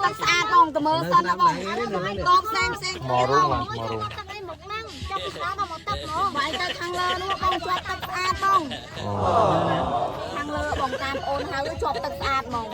ទឹកស្អាតបងតើមើលសិនណាបងតបផ្សេងមករុងមករុងចាប់ពីដល់មកទឹកមកបាយទៅខាងលើនោះបងជាប់ទឹកស្អាតបងខាងលើបងតាមអូនហើយជាប់ទឹកស្អាតហ្មង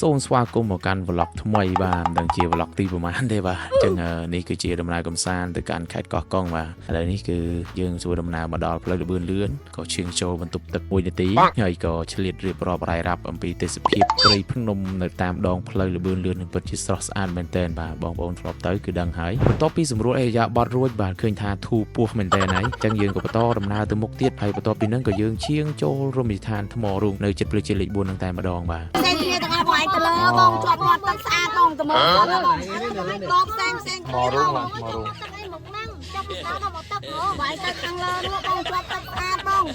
សូមស្វាគមន៍មកកាន់ vlog ថ្មីបាទមិនដឹងជា vlog ទីប្រហែលទេបាទអញ្ចឹងនេះគឺជាដំណើរកំសាន្តទៅកាន់ខេត្តកោះកុងបាទឥឡូវនេះគឺយើងសួរដំណើរមកដល់ផ្លូវលបឿនលឿនក៏ឈៀងចូលបន្ទប់ទឹក1នាទីហើយក៏ឆ្លៀតរៀបរាប់រាយរាប់អំពីទេសភាពព្រៃភ្នំនៅតាមដងផ្លូវលបឿនលឿននឹងពិតជាស្រស់ស្អាតមែនទែនបាទបងប្អូនធ្លាប់ទៅគឺដឹងហើយបន្ទាប់ពីសម្រួលអេរយាប័តរួចបាទឃើញថាធូរពោះមែនទែនហើយអញ្ចឹងយើងក៏បន្តដំណើរទៅមុខទៀតហើយបន្ទាប់ពីហ្នឹងក៏យើងឈៀងចូលរមណីយដ្ឋានថ្មរូងនៅជិតផ្លូវជាតិលេខ4នឹងតែម្ដងបាទផ្សេងគ្នាទាំងអស់បងឯងទៅលើបងជាប់មាត់ទឹកស្អាតបងតើមើលសិនណាបងតបផ្សេងមករុងមករុងចាប់ពីដល់មកទឹកមកបាយទៅខាងលើនោះបងជាប់ទឹកស្អាតបង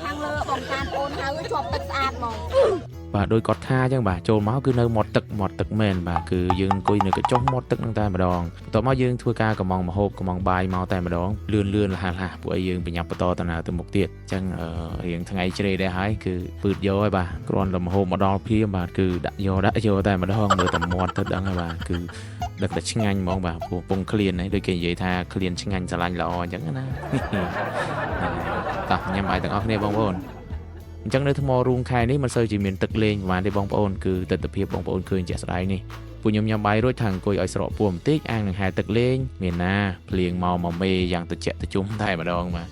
ខាងលើបងតាមអូនហើយជាប់ទឹកស្អាតហ្មងបាទដោយគាត់ថាអញ្ចឹងបាទចូលមកគឺនៅមាត់ទឹកមែនបាទគឺយើងអង្គុយនៅកញ្ចុះមាត់ទឹកនឹងតែម្ដងបន្ទាប់មកយើងធ្វើការកំងមហូបកំងបាយមកតែម្ដងលឿនលះពួកឯងយើងបញ្ញាប់បន្តដំណើរទៅមុខទៀតអញ្ចឹងរៀងថ្ងៃជ្រេដែរហើយគឺពឺតយកហើយបាទគ្រាន់តែមហូបមកដល់ព្រាមបាទគឺដាក់យកតែម្ដងមើលតែមាត់ទៅដឹងហើយបាទគឺដឹកតែឆ្ងាញ់ហ្មងបាទពងក្លៀនហ្នឹងដូចគេនិយាយថាក្លៀនឆ្ងាញ់ស្រឡាញ់ល្អអញ្ចឹងណាតោះញ៉ាំបាយទាំងអស់គ្នាបងប្អូនអញ្ចឹងនៅថ្មរូងខែនេះមិនសូវជាមានទឹកលេងប្រហែលទេបងប្អូនគឺទស្សនវិជ្ជាបងប្អូនឃើញជាក់ស្ដែងនេះពួកខ្ញុំញ៉ាំបាយរួចថាអង្គុយឲ្យស្រកពួរបន្តិចអាងនឹងហែទឹកលេងមានណាភ្លៀងមកមេយ៉ាងត្រជាក់ត្រជុំតែម្ដងបាទ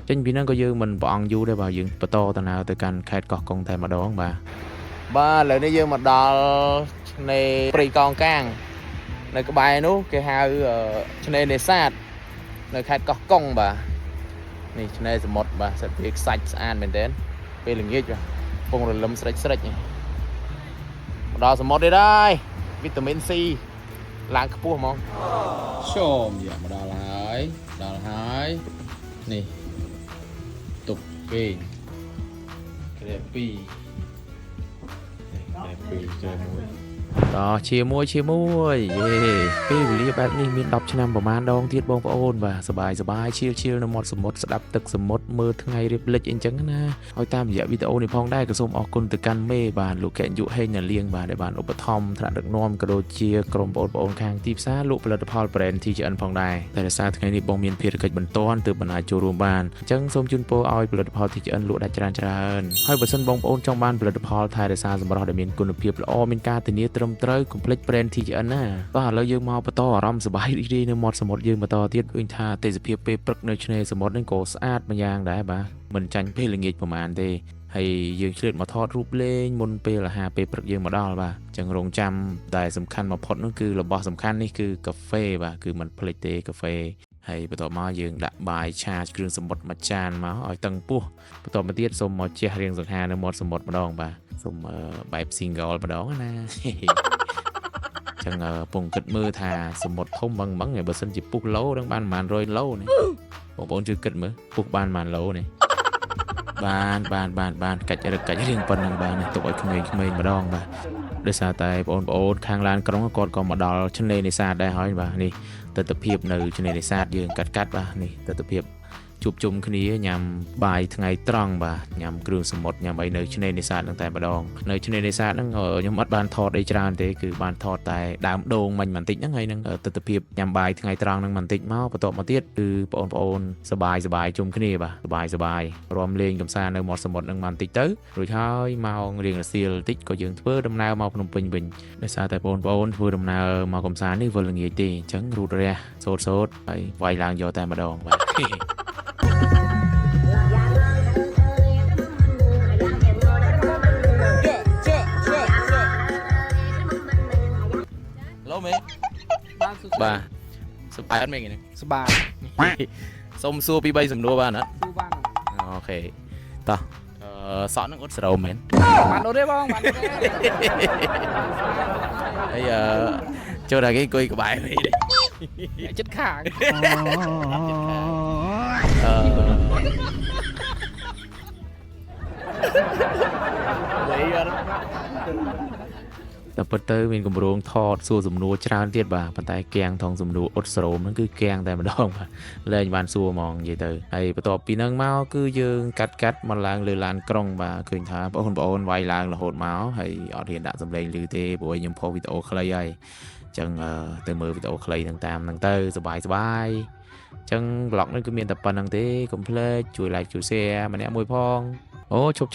ចេញពីហ្នឹងក៏យើងមិនប្រអងយូរដែរបាទយើងបន្តដំណើរទៅកាន់ខេត្តកោះកុងតែម្ដងបាទឥឡូវនេះយើងមកដល់ឆ្នេរព្រៃកោងកាងនៅក្បែរនោះគេហៅឆ្នេរនេសាទនៅខេត្តកោះកុងបាទនេះឆ្នេរសមុទ្របាទសត្វវាខ្សាច់ស្អាតមែនទែនពេលល្ងាចបាទកំពុងរលឹមស្រិចមកដល់សមុទ្រទៀតហើយវីតាមីន C ឡើងខ្ពស់ហ្មងចូលយកមកដល់ហើយនេះទុកគេក្រែពីជាមួយយេពេលវេលាបែបនេះមាន10ឆ្នាំប្រហែលដងទៀតបងប្អូនបាទសบายឈៀលនៅមាត់សមុទ្រស្ដាប់ទឹកសមុទ្រមើលថ្ងៃរៀបលិចអីចឹងណាហើយតាមរយៈវីដេអូនេះផងដែរក៏សូមអរគុណទៅកាន់មេបាទលោកកែយុហេងណាលៀងបាទដែលបានឧបត្ថម្ភថ្នាក់ដឹកនាំក៏ដូចជាក្រុមបងប្អូនខាងទីផ្សារលក់ផលិតផល brand TGN ផងដែរតែដោយសារថ្ងៃនេះបងមានភារកិច្ចបន្ទាន់ទើបមិនអាចចូលរួមបានអញ្ចឹងសូមជូនពរឲ្យផលិតផល TGN លក់ដាច់ច្រើនហើយបើសិនបងប្អូនចង់បានផលិតផលថែរក្សាសម្រស់ដែលមានគុណភាពល្អមានការធានាត្រឹមត្រូវកុំភ្លេច brand TGN ណាបាទឥឡូវយើងមកបន្តអារម្មណ៍សប្បាយរីករាយនៅមាត់សមុទ្រយើងបន្តទៀតឃើញថាទេសភាពពេលព្រឹកនៅឆ្នេរសមុទ្រនេះក៏ស្អាតម្យ៉ាងដែរបាទមិនចាញ់ពេលល្ងាចប្រហែលទេហើយយើងឆ្លៀតមកថតរូបលេងមុនពេលអាហារពេលព្រឹកយើងមកដល់បាទអញ្ចឹងរងចាំតែសំខាន់បំផុតនោះគឺរបស់សំខាន់នេះគឺកាហ្វេបាទគឺមិនភ្លេចទេកាហ្វេហើយបន្ទាប់មកយើងដាក់បាយឆាគ្រឿងសមុទ្រមួយចានមកឲ្យតឹងពោះបន្ទាប់មកទៀតសូមមកជះរៀងសង្ហានៅមាត់សមុទ្រម្ដងបាទសូមបែប single ម្ដងណាចឹងពងគិតមើលថាសមុទ្រធំបឹងហើយបើសិនជាពុះឡូនឹងបានប្រហែល100ឡូនេះបងប្អូនជួយគិតមើលពុះបានប្រហែលឡូនេះបានកាច់រៀងប៉ុណ្្នឹងបានទុកឲ្យក្មេងៗម្ដងបាទដោយសារតែបងប្អូនខាងឡានក្រុងគាត់ក៏មកដល់ឆ្នេរនេសាទដែរហើយបាទនេះទស្សនវិជ្ជានៅឆ្នេរនេសាទយើងកាត់បាទនេះទស្សនវិជ្ជាជួបជុំគ្នាញ៉ាំបាយថ្ងៃត្រង់បាទញ៉ាំគ្រឿងសមុទ្រញ៉ាំអីនៅឆ្នេរនេសាទហ្នឹងតែម្ដងនៅឆ្នេរនេសាទហ្នឹងខ្ញុំអត់បានថតអីច្រើនទេគឺបានថតតែដើមដូងមិញបន្តិចហ្នឹងហើយនឹងទស្សនវិជ្ជាញ៉ាំបាយថ្ងៃត្រង់ហ្នឹងបន្តិចមកបន្ទាប់មកទៀតគឺបងប្អូនសប្បាយជុំគ្នាបាទសប្បាយរួមលេងកម្សាន្តនៅមាត់សមុទ្រហ្នឹងបន្តិចទៅរួចហើយម៉ោងរៀងរសៀលបន្តិចក៏យើងធ្វើដំណើរមកភ្នំពេញវិញដោយសារតែបងប្អូនធ្វើដំណើរមកកម្សាន្តនេះវិលល្ងាចទេអញ្ចឹងរូតរះសោតហើយវាយឡើងយកតែម្ដងបាទឡូមេបាទសប្បាយអត់មែនទេសប្បាយសុំសួរពី3សំណួរបានអត់សួរបានអូខេតោះសក់នឹងអត់ស្រោមមែនបានអត់ទេបងបានអត់ទេហើយចូលតែគេអង្គុយក្បែរវិញចិត្តខាង តែពិតទៅមានកម្រងថតសួរសំណួរច្រើនទៀតបាទប៉ុន្តែគាំងថងសំណួរអ៊ុតស្រោមហ្នឹងគឺគាំងតែម្ដងបាទលែងបានសួរហ្មងនិយាយទៅហើយបន្ទាប់ពីហ្នឹងមកគឺយើងកាត់មកឡើងលើឡានក្រុងបាទឃើញថាបងប្អូនវាយឡើងរហូតមកហើយអត់ហ៊ានដាក់សំឡេងឮទេព្រោះខ្ញុំផុសវីដេអូខ្លីហើយអញ្ចឹងទៅមើលវីដេអូខ្លីហ្នឹងតាមហ្នឹងទៅសប្បាយអញ្ចឹង vlog នេះគឺមានតែប៉ុណ្្នឹងទេកុំភ្លេចជួយ like ជួយ share ម្នាក់មួយផងអូឈប់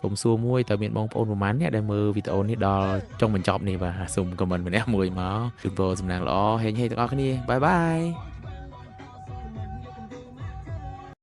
សូមសួរមួយតើមានបងប្អូនប្រហែលអ្នកដែលមើលវីដេអូនេះដល់ចុងបញ្ចប់នេះបាទសូម comment ម្នាក់មួយមកជូនពរសំណាងល្អហេងទាំងអស់គ្នាបាយបាយ